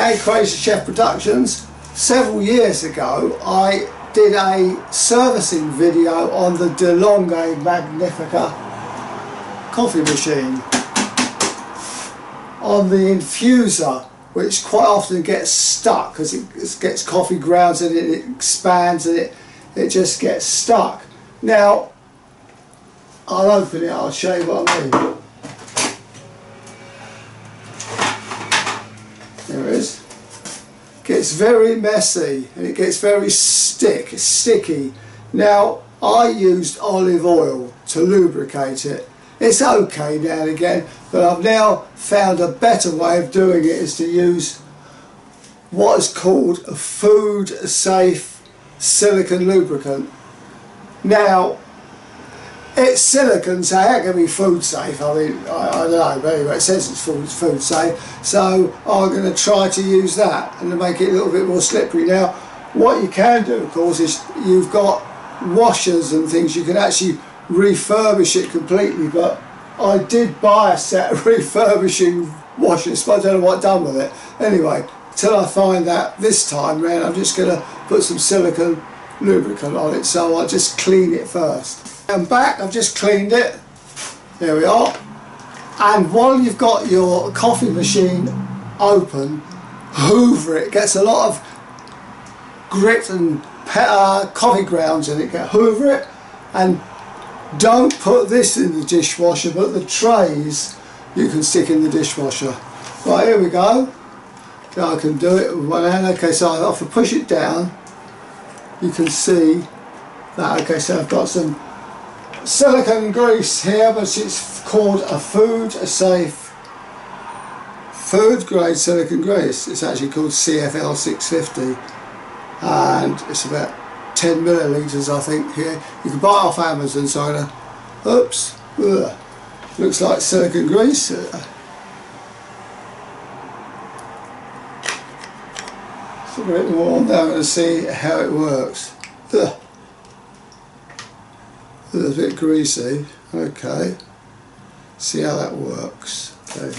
Hey Crazy Chef Productions, several years ago I did a servicing video on the De'Longhi Magnifica coffee machine on the infuser, which quite often gets stuck because it gets coffee grounds and it expands and it just gets stuck. Now I'll open it, I'll show you what I mean. There it is. It gets very messy and it gets very sticky. Now I used olive oil to lubricate it. It's okay now and again, but I've now found a better way of doing it is to use what is called a food safe silicone lubricant. Now it's silicone, so how can it be food safe? I mean, I don't know, but anyway, it says it's food safe, so I'm going to try to use that and to make it a little bit more slippery. Now, what you can do, of course, is you've got washers and things, you can actually refurbish it completely, but I did buy a set of refurbishing washers, but I don't know what I've done with it. Anyway, till I find that this time round, I'm just going to put some silicone lubricant on it, so I'll just clean it first. I'm back, I've just cleaned it, there we are, and while you've got your coffee machine open, hoover it. It gets a lot of grit and coffee grounds in it, hoover it, and don't put this in the dishwasher, but the trays you can stick in the dishwasher. Right, here we go. Now I can do it with one hand. Okay, so if I push it down, you can see that. Okay, so I've got some silicone grease here, but it's called a food-safe food-grade silicone grease. It's actually called CFL 650, and it's about 10 millilitres, I think. Here, you can buy it off Amazon. So, oops, looks like silicone grease. So a bit more on there to see how it works. A little bit greasy. Okay, see how that works. Okay.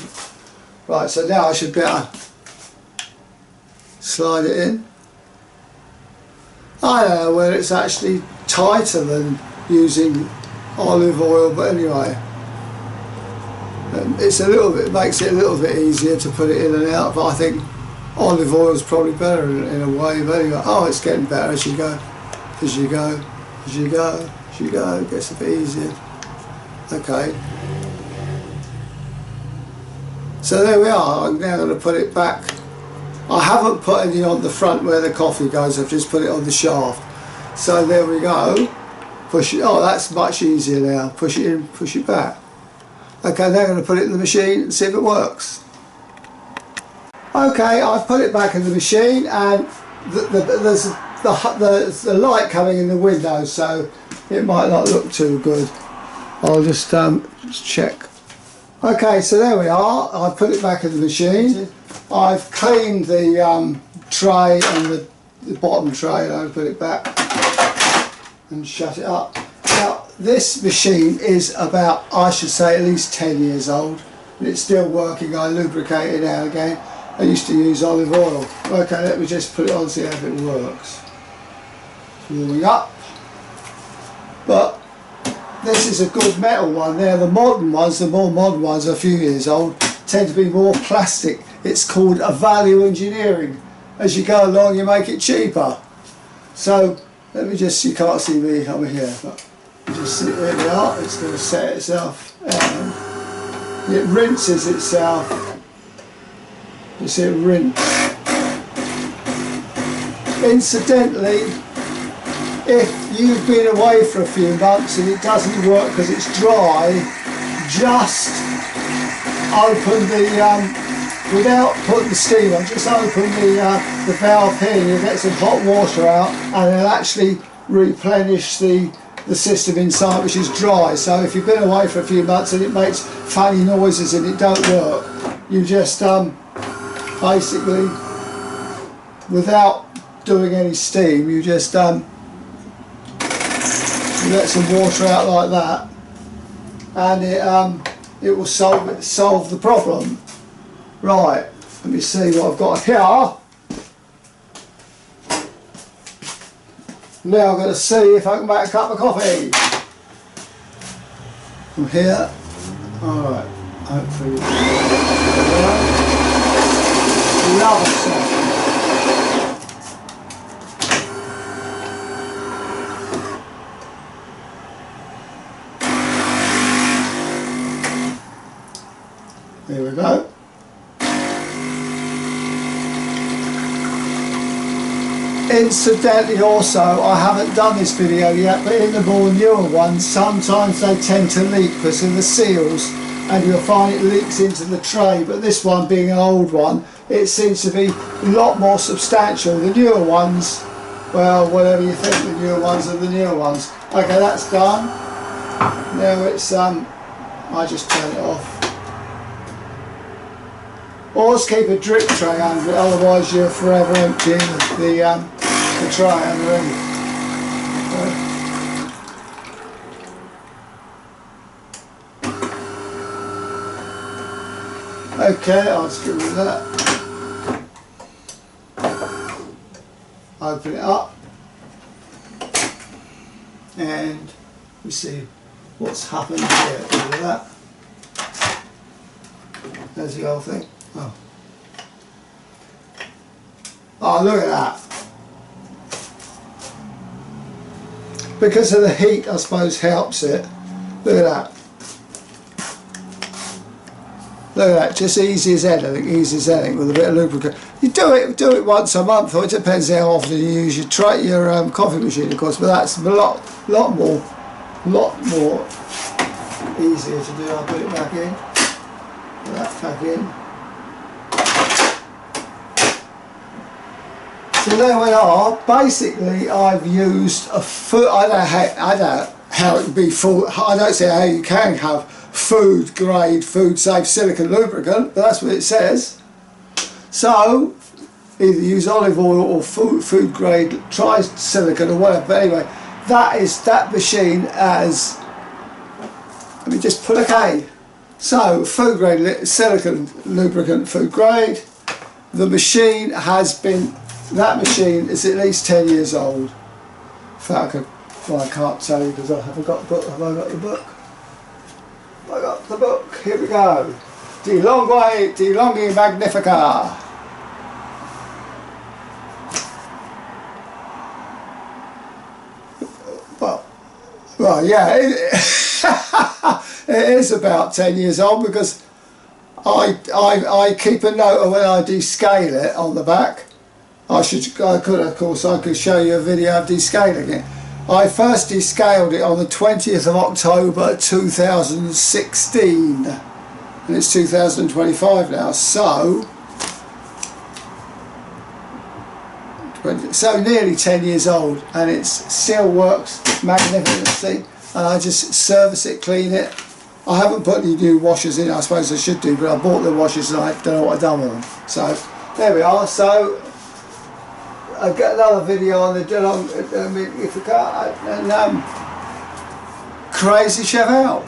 Right, so now I should better slide it in. I don't know whether it's actually tighter than using olive oil, but anyway, it's a little bit, makes it a little bit easier to put it in and out, but I think olive oil is probably better in a way. But anyway, oh, it's getting better as you go, as you go, as you go. You go, it gets a bit easier. Okay, so there we are. I'm now going to put it back. I haven't put any on the front where the coffee goes, I've just put it on the shaft. So there we go. Push it. Oh, that's much easier now. Push it in, push it back. Okay, now I'm going to put it in the machine and see if it works. Okay, I've put it back in the machine, and there's the light coming in the window, so it might not look too good. I'll just check. Okay, so there we are. I've put it back in the machine. I've cleaned the tray and the bottom tray, and I'll put it back and shut it up. Now, this machine is about, I should say, at least 10 years old, and it's still working. I lubricate it now and again. I used to use olive oil. Okay, let me just put it on, see if it works. Warming up. But this is a good metal one. Now the modern ones, the more modern ones, are a few years old, tend to be more plastic. It's called a value engineering. As you go along, you make it cheaper. So let me just, you can't see me over here, but just see, there we are. It's going to set itself down. It rinses itself. You see it rinse. Incidentally, if you've been away for a few months and it doesn't work because it's dry, just open the, without putting the steam on, just open the valve here, you'll get some hot water out, and it'll actually replenish the system inside, which is dry. So if you've been away for a few months and it makes funny noises and it don't work, you just basically, without doing any steam, you just you let some water out like that, and it will solve the problem. Right, Let me see what I've got here. Now I'm going to see if I can make a cup of coffee. From here. Alright, hopefully. Love it. There we go. Incidentally also, I haven't done this video yet, but in the more newer ones, sometimes they tend to leak because of the seals, and you'll find it leaks into the tray, but this one being an old one, it seems to be a lot more substantial. The newer ones, well, whatever you think, the newer ones are the newer ones. Okay, that's done. Now it's, I just turn it off. Always keep a drip tray under it, otherwise you're forever emptying the tray underneath. Okay, I'll just get rid of that. Open it up and we see what's happened here. Look at that. There's the whole thing. Oh. Oh, look at that. Because of the heat, I suppose, helps it. Look at that. Look at that, just easy as anything, with a bit of lubricant. You do it once a month, or it depends how often you use your coffee machine, of course, but that's a lot more easier to do. I'll put it back in. Put that back in. So there we are. Basically, I've used a food. I don't know how it can be full. I don't see how you can have food grade, food safe silicone lubricant, but that's what it says. So either use olive oil or food grade silicone or whatever. But anyway, that machine has. Let me just put okay. So food grade silicone lubricant, food grade. The machine has been. That machine is at least 10 years old. In fact, I can't tell you because I haven't got the book. Have I got the book? I got the book. Here we go. De'Longhi Magnifica. Well, yeah, it is about 10 years old because I keep a note of when I descale it on the back. I could show you a video of descaling it. I first descaled it on the 20th of October 2016 and it's 2025 now, so nearly 10 years old, and it still works magnificently, and I just service it, clean it. I haven't put any new washers in. I suppose I should do, but I bought the washers and I don't know what I've done with them. So there we are. So I'll get another video on the De'Longhi Magnifica and Crazy Chef out.